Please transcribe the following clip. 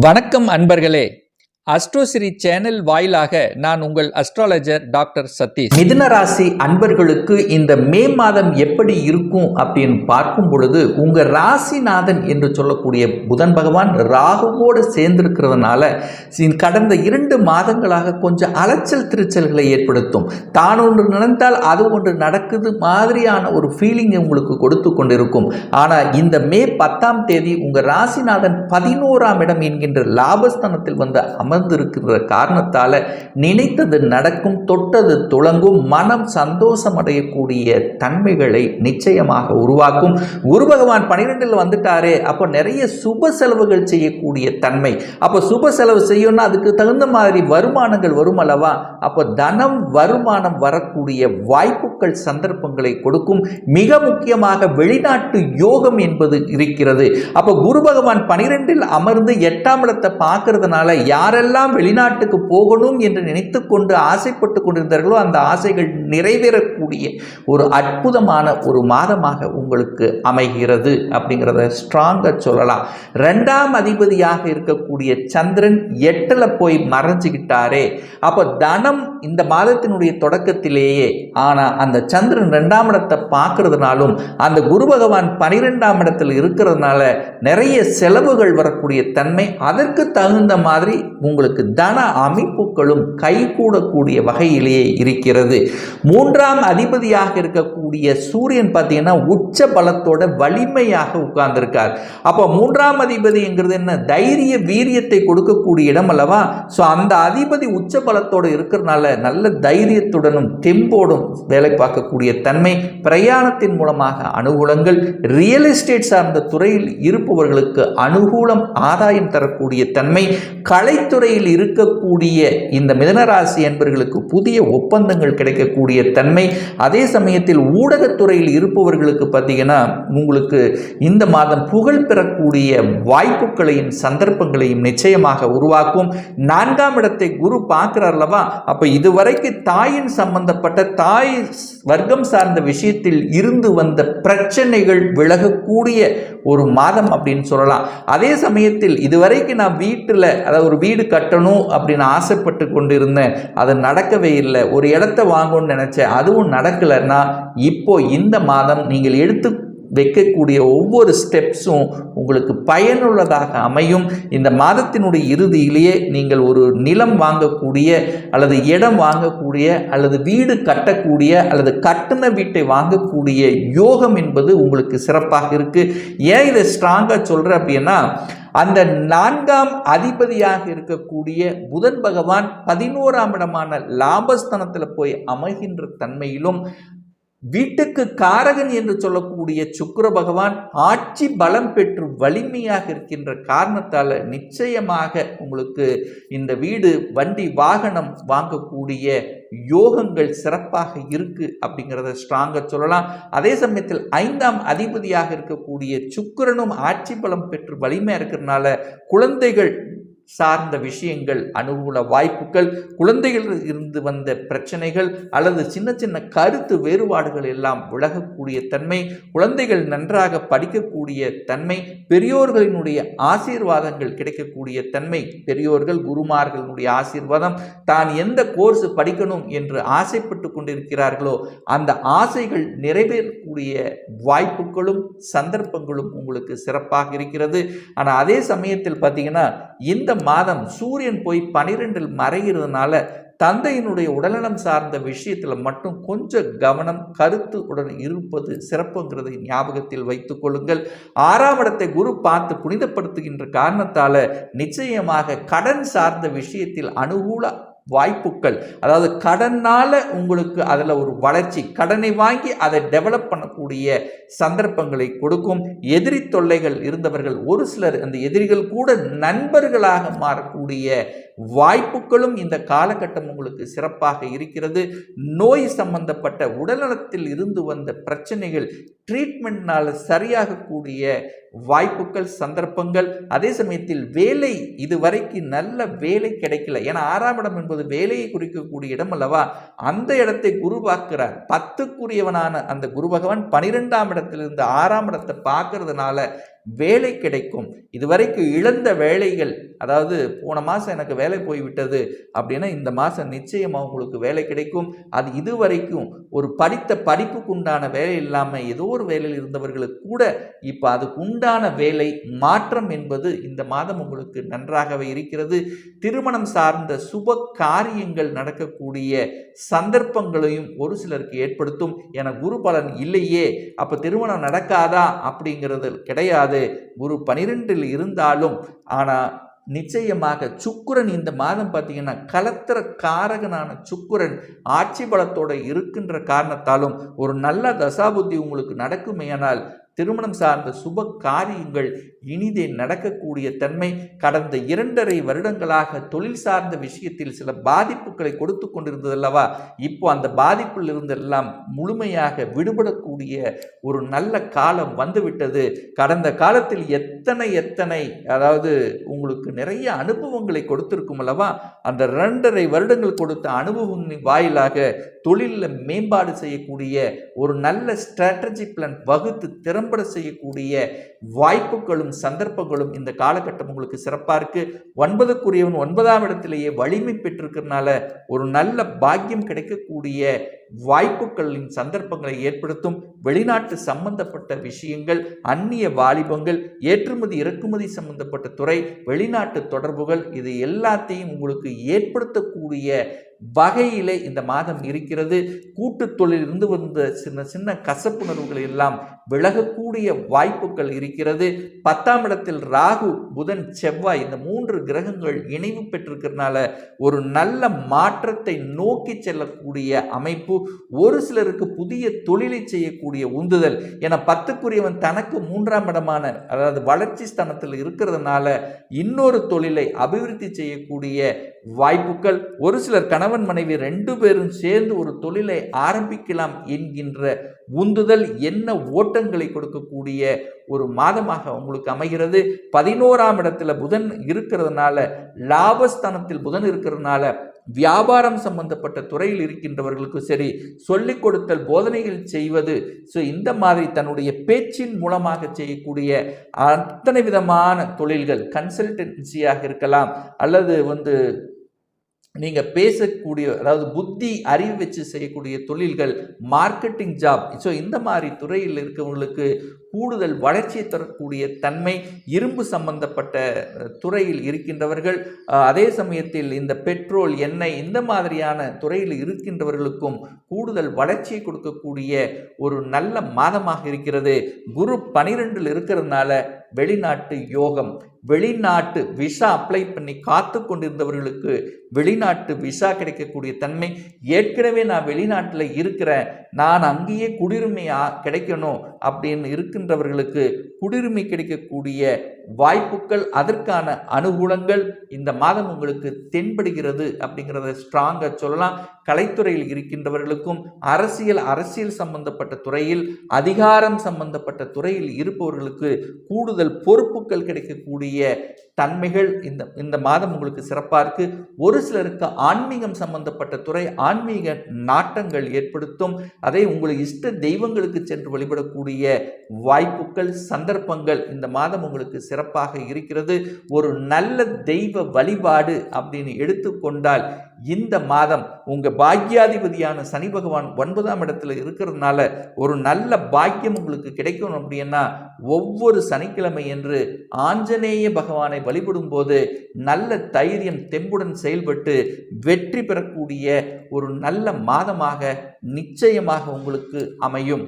வணக்கம் அன்பர்களே. அஸ்ட்ரோசிரி சேனல் வாயிலாக நான் உங்கள் அஸ்ட்ராலஜர் டாக்டர் சதீஷ். மிதுன ராசி அன்பர்களுக்கு இந்த மே மாதம் எப்படி இருக்கும் அப்படின்னு பார்க்கும் பொழுது உங்கள் ராசிநாதன் என்று சொல்லக்கூடிய புதன் பகவான் ராகுவோடு சேர்ந்திருக்கிறதுனால கடந்த 2 மாதங்களாக கொஞ்சம் அலைச்சல் திருச்சல்களை ஏற்படுத்தும். தான் ஒன்று நினைத்தால் அது ஒன்று நடக்குது மாதிரியான ஒரு ஃபீலிங் உங்களுக்கு கொடுத்து கொண்டிருக்கும். ஆனால் இந்த மே 10ஆம் தேதி உங்கள் ராசிநாதன் 11ஆம் இடம் என்கின்ற லாபஸ்தானத்தில் வந்து அமர்ந்திருக்கிற காரணத்தால் நினைத்தது நடக்கும், தொட்டது துளங்கும், மனம் சந்தோஷம் அடையக்கூடிய தன்மைகளை நிச்சயமாக உருவாக்கும். குரு பகவான் 12ல் வந்துட்டாரே, அப்போ நிறைய சுப செலவுகள் செய்யக்கூடிய தன்மை. அப்போ சுப செலவு செய்யணும்னா அதுக்கு தகுந்த மாதிரி வருமானங்கள் வரும் அல்லவா? அப்போ தனம் வருமானம் வரக்கூடிய வாய்ப்புகள் சந்தர்ப்பங்களை கொடுக்கும். மிக முக்கியமாக வெளிநாட்டு யோகம் என்பது இருக்கிறது. அப்போ குரு பகவான் 12ல் அமர்ந்து 8ஆம் இடத்தை பார்க்கறதுனால யாரெல்லாம் வெளிநாட்டுக்கு போகணும் என்று நினைத்து கொண்டு ஆசைப்பட்டு கொண்டிருந்தார்களோ அந்த ஆசைகள் நிறைவேறக்கூடிய ஒரு அற்புதமான ஒரு மாதமாக உங்களுக்கு அமைகிறது அப்படிங்கிறத ஸ்ட்ராங்கா சொல்லலாம். 2ஆம் அதிபதியாக இருக்கக்கூடிய சந்திரன் 8ல் போய் மறைஞ்சுக்கிட்டாரே, அப்போ தனம் இந்த மாதத்தினுடைய தொடக்கத்திலேயே, ஆனால் அந்த சந்திரன் 2ஆம் இடத்தை பார்க்கறதுனாலும் அந்த குரு பகவான் 12ஆம் இடத்தில் இருக்கிறதுனால நிறைய செலவுகள் வரக்கூடிய தன்மை, அதற்கு தகுந்த மாதிரி உங்களுக்கு தன அமைப்புகளும் கைகூடக்கூடிய வகையிலேயே இருக்கிறது. 3ஆம் அதிபதியாக இருக்கக்கூடிய சூரியன் பார்த்தீங்கன்னா உச்ச பலத்தோட வலிமையாக உட்கார்ந்திருக்கார். அப்போ 3ஆம் அதிபதிங்கிறது என்ன? தைரிய வீரியத்தை கொடுக்கக்கூடிய இடம் அல்லவா? ஸோ அந்த அதிபதி உச்ச பலத்தோடு இருக்கிறதுனால நல்ல தைரியத்துடனும் தெம்போடும் வேலை பார்க்கக்கூடிய தன்மை, பிரயாணத்தின் மூலமாக அனுகூலங்கள், ரியல் எஸ்டேட் சார்ந்த துறையில் இருப்பவர்களுக்கு அனுகூலம், ஆதாயம் தரக்கூடிய தன்மை, கலைத்துறையில் இருக்கக்கூடிய இந்த மிதுனராசி என்பவர்களுக்கு புதிய ஒப்பந்தங்கள் கிடைக்கக்கூடிய தன்மை, அதே சமயத்தில் ஊடகத்துறையில் இருப்பவர்களுக்கு பார்த்தீங்கன்னா உங்களுக்கு இந்த மாதம் புகழ் பெறக்கூடிய வாய்ப்புகளையும் சந்தர்ப்பங்களையும் நிச்சயமாக உருவாக்கும். 4ஆம் இடத்தை குரு பார்க்கிறார் அல்லவா? அப்போ இதுவரைக்கு தாயின் சம்பந்தப்பட்ட தாய் வர்க்கம் சார்ந்த விஷயத்தில் இருந்து வந்த பிரச்சனைகள் விலகக்கூடிய ஒரு மாதம் அப்படின்னு சொல்லலாம். அதே சமயத்தில் இதுவரைக்கு நான் வீட்டில் அதாவது ஒரு வீடு கட்டணும் அப்படின்னு ஆசைப்பட்டு கொண்டு இருந்தேன், அது நடக்கவே இல்லை. ஒரு இடத்த வாங்கணும்னு நினைச்சேன், அதுவும் நடக்கலைன்னா இப்போ இந்த மாதம் நீங்கள் எடுத்து வைக்கக்கூடிய ஒவ்வொரு ஸ்டெப்ஸும் உங்களுக்கு பயனுள்ளதாக அமையும். இந்த மாதத்தினுடைய இறுதியிலேயே நீங்கள் ஒரு நிலம் வாங்கக்கூடிய அல்லது இடம் வாங்கக்கூடிய அல்லது வீடு கட்டக்கூடிய அல்லது கட்டின வீட்டை வாங்கக்கூடிய யோகம் என்பது உங்களுக்கு சிறப்பாக இருக்கு. ஏன் இதை ஸ்ட்ராங்கா சொல்றேன் அப்படின்னா, அந்த 4ஆம் அதிபதியாக இருக்கக்கூடிய புதன் பகவான் 11ஆம் இடமான லாபஸ்தானத்தில் போய் அமைகின்ற தன்மையிலும், வீட்டுக்கு காரகன் என்று சொல்லக்கூடிய சுக்கிர பகவான் ஆட்சி பலம் பெற்று வலிமையாக இருக்கின்ற காரணத்தால் நிச்சயமாக உங்களுக்கு இந்த வீடு, வண்டி, வாகனம் வாங்கக்கூடிய யோகங்கள் சிறப்பாக இருக்கு அப்படிங்கிறத ஸ்ட்ராங்கா சொல்லலாம். அதே சமயத்தில் 5ஆம் அதிபதியாக இருக்கக்கூடிய சுக்கிரனும் ஆட்சி பலம் பெற்று வலிமையாக இருக்கிறதுனால குழந்தைகள் சார்ந்த விஷயங்கள் அனுகூல வாய்ப்புகள், குழந்தைகள் இருந்து வந்த பிரச்சனைகள் அல்லது சின்ன சின்ன கருத்து வேறுபாடுகள் எல்லாம் விலகக்கூடிய தன்மை, குழந்தைகள் நன்றாக படிக்கக்கூடிய தன்மை, பெரியோர்களினுடைய ஆசீர்வாதங்கள் கிடைக்கக்கூடிய தன்மை, பெரியோர்கள் குருமார்களுடைய ஆசீர்வாதம், தான் எந்த கோர்ஸ் படிக்கணும் என்று ஆசைப்பட்டு கொண்டிருக்கிறார்களோ அந்த ஆசைகள் நிறைவேறக்கூடிய வாய்ப்புகளும் சந்தர்ப்பங்களும் உங்களுக்கு சிறப்பாக இருக்கிறது. ஆனால் அதே சமயத்தில் பார்த்தீங்கன்னா இந்த மாதம் சூரியன் போய் 12ல் மறைகிறதுனால தந்தையினுடைய உடல்நலம் சார்ந்த விஷயத்தில் மட்டும் கொஞ்சம் கவனம், கருத்து உடன் இருப்பது சிறப்புங்கிறதை ஞாபகத்தில் வைத்துக் கொள்ளுங்கள். 6ஆம் இடத்தை குரு பார்த்து புனிதப்படுத்துகின்ற காரணத்தால் நிச்சயமாக கடன் சார்ந்த விஷயத்தில் அனுகூல வாய்ப்புகள், அதாவது கடனால் உங்களுக்கு அதில் ஒரு வளர்ச்சி, கடனை வாங்கி அதை டெவலப் பண்ணக்கூடிய சந்தர்ப்பங்களை கொடுக்கும். எதிரி தொல்லைகள் இருந்தவர்கள் ஒரு சிலர் அந்த எதிரிகள் கூட நண்பர்களாக மாறக்கூடிய வாய்ப்புகளும் இந்த காலகட்டம் உங்களுக்கு சிறப்பாக இருக்கிறது. நோய் சம்பந்தப்பட்ட உடல்நலத்தில் இருந்து வந்த பிரச்சனைகள் ட்ரீட்மெண்ட்னால் சரியாகக்கூடிய வாய்ப்புகள் சந்தர்ப்பங்கள், அதே சமயத்தில் வேலை, இதுவரைக்கும் நல்ல வேலை கிடைக்கல, ஏன்னா 6ஆம் இடம் என்பது வேலையை குறிக்கக்கூடிய இடம் அல்லவா? அந்த இடத்தை குரு பார்க்கிறார். 10க்குரியவனான அந்த குரு பகவான் 12ஆம் இடத்திலிருந்து 6ஆம் இடத்தை பார்க்கறதுனால வேலை கிடைக்கும். இதுவரைக்கும் இழந்த வேலைகள், அதாவது போன மாதம் எனக்கு வேலை போய்விட்டது அப்படின்னா இந்த மாதம் நிச்சயமாக உங்களுக்கு வேலை கிடைக்கும். அது இதுவரைக்கும் ஒரு படித்த படிப்புக்கு உண்டான வேலை இல்லாமல் ஏதோ ஒரு வேலையில் இருந்தவர்களுக்கு கூட இப்போ அதுக்கு உண்டான வேலை மாற்றம் என்பது இந்த மாதம் உங்களுக்கு நன்றாகவே இருக்கிறது. திருமணம் சார்ந்த சுப காரியங்கள் நடக்கக்கூடிய சந்தர்ப்பங்களையும் ஒரு சிலருக்கு ஏற்படுத்தும். என குரு பலன் இல்லையே, அப்போ திருமணம் நடக்காதா அப்படிங்கிறது கிடையாது. குரு 12 இருந்தாலும் ஆனால் நிச்சயமாக சுக்கிரன் இந்த மாதம் பார்த்தீங்கன்னா கலத்திர காரகனான சுக்கிரன் ஆட்சி பலத்தோடு இருக்கின்ற காரணத்தாலும் ஒரு நல்ல தசாபுத்தி உங்களுக்கு நடக்குமேயானால் திருமணம் சார்ந்த சுப காரியங்கள் இனிதே நடக்கக்கூடிய தன்மை. கடந்த 2.5 வருடங்களாக தொழில் சார்ந்த விஷயத்தில் சில பாதிப்புகளை கொடுத்து கொண்டிருந்ததல்லவா, இப்போ அந்த பாதிப்பில் இருந்தெல்லாம் முழுமையாக விடுபடக்கூடிய ஒரு நல்ல காலம் வந்துவிட்டது. கடந்த காலத்தில் எத்தனை அதாவது உங்களுக்கு நிறைய அனுபவங்களை கொடுத்திருக்கும் அல்லவா, அந்த 2.5 வருடங்கள் கொடுத்த அனுபவங்களின் வாயிலாக தொழிலில் மேம்பாடு செய்யக்கூடிய ஒரு நல்ல ஸ்ட்ராட்டஜி பிளான் வகுத்து திறம்பட செய்யக்கூடிய வாய்ப்புகளும் சந்தர்ப்பங்களும் இந்த காலகட்டம் உங்களுக்கு சிறப்பாக இருக்கு. 9க்குரியவன் 9ஆம் இடத்திலேயே வலிமை பெற்றிருக்கிறதுனால ஒரு நல்ல பாக்கியம் கிடைக்கக்கூடிய வாய்ப்புகளின் சந்தர்ப்பங்களை ஏற்படுத்தும். வெளிநாட்டு சம்பந்தப்பட்ட விஷயங்கள், அந்நிய வாலிபங்கள், ஏற்றுமதி இறக்குமதி சம்பந்தப்பட்ட துறை, வெளிநாட்டு தொடர்புகள், இது எல்லாத்தையும் உங்களுக்கு ஏற்படுத்தக்கூடிய வகையிலே இந்த மாதம் இருக்கிறது. கூட்டு தொழில் இருந்து வந்த சின்ன கசப்புணர்வுகள் எல்லாம் விலகக்கூடிய வாய்ப்புகள் இருக்கிறது. 10ஆம் இடத்தில் ராகு, புதன், செவ்வாய் இந்த 3 கிரகங்கள் இணைவு பெற்றிருக்கிறதுனால ஒரு நல்ல மாற்றத்தை நோக்கி செல்லக்கூடிய அமைப்பு. ஒரு சிலருக்கு புதிய தொழிலை செய்யக்கூடிய உந்துதல். என 10க்குரியவன் தனக்கு 3ஆம் இடமான அதாவது வளர்ச்சி ஸ்தானத்தில் இருக்கிறதுனால இன்னொரு தொழிலை அபிவிருத்தி செய்யக்கூடிய வாய்ப்புகள். ஒரு சிலர் கணவன் மனைவி 2 பேரும் சேர்ந்து ஒரு தொழிலை ஆரம்பிக்கலாம் என்கின்ற உந்துதல், என்ன ஓட்டங்களை கொடுக்கக்கூடிய ஒரு மாதமாக உங்களுக்கு அமைகிறது. 11ஆம் இடத்துல புதன் இருக்கிறதுனால, லாபஸ்தானத்தில் புதன் இருக்கிறதுனால வியாபாரம் சம்பந்தப்பட்ட துறையில் இருக்கின்றவர்களுக்கு சரி, சொல்லிக் கொடுத்தல், போதனைகள் செய்வது, இந்த மாதிரி தன்னுடைய பேச்சின் மூலமாக செய்யக்கூடிய அத்தனை விதமான தொழில்கள், கன்சல்டன்சியாக இருக்கலாம், அல்லது நீங்கள் பேசக்கூடிய அதாவது புத்தி அறிவு வச்சு செய்யக்கூடிய தொழில்கள், மார்க்கெட்டிங் ஜாப், இந்த மாதிரி துறையில் இருக்கவங்களுக்கு கூடுதல் வளர்ச்சியை தரக்கூடிய தன்மை. இரும்பு சம்பந்தப்பட்ட துறையில் இருக்கின்றவர்கள், அதே சமயத்தில் இந்த பெட்ரோல், எண்ணெய் இந்த மாதிரியான துறையில் இருக்கின்றவர்களுக்கும் கூடுதல் வளர்ச்சியை கொடுக்கக்கூடிய ஒரு நல்ல மாதமாக இருக்கிறது. குரு 12 இருக்கிறதுனால வெளிநாட்டு யோகம், வெளிநாட்டு விசா அப்ளை பண்ணி காத்து கொண்டிருந்தவர்களுக்கு வெளிநாட்டு விசா கிடைக்கக்கூடிய தன்மை. ஏற்கனவே நான் வெளிநாட்டில் இருக்கிறேன், நான் அங்கேயே குடியுரிமை கிடைக்கணும் அப்படின்னு இருக்கின்றவர்களுக்கு குடியுரிமை கிடைக்கக்கூடிய வாய்ப்புகள், அதற்கான அனுகூலங்கள் இந்த மாதம் உங்களுக்கு தென்படுகிறது அப்படிங்கிறத ஸ்ட்ராங்காக சொல்லலாம். கலைத்துறையில் இருக்கின்றவர்களுக்கும், அரசியல் சம்பந்தப்பட்ட துறையில், அதிகாரம் சம்பந்தப்பட்ட துறையில் இருப்பவர்களுக்கு கூடுதல் பொறுப்புகள் கிடைக்கக்கூடிய தன்மைகள் இந்த மாதம் உங்களுக்கு சிறப்பாக இருக்கு. ஒரு சிலருக்கு ஆன்மீகம் சம்பந்தப்பட்ட துறை, ஆன்மீக நாட்டங்கள் ஏற்படுத்தும். அதை உங்களை இஷ்ட தெய்வங்களுக்கு சென்று வழிபடக்கூடிய வாய்ப்புகள், சந்தர்ப்பங்கள் இந்த மாதம் உங்களுக்கு சிறப்பாக இருக்கிறது. ஒரு நல்ல தெய்வ வழிபாடு அப்படின்னு எடுத்துக்கொண்டால் இந்த மாதம் உங்க பாக்கியாதிபதியான சனி பகவான் 9ஆம் இடத்துல இருக்கிறதுனால ஒரு நல்ல பாக்கியம் உங்களுக்கு கிடைக்கணும். அப்படின்னா ஒவ்வொரு சனிக்கிழமை என்று ஆஞ்சநேய பகவானை வழிபடும் போது நல்ல தைரியம், தெம்புடன் செயல்பட்டு வெற்றி பெறக்கூடிய ஒரு நல்ல மாதமாக நிச்சயமாக உங்களுக்கு அமையும்.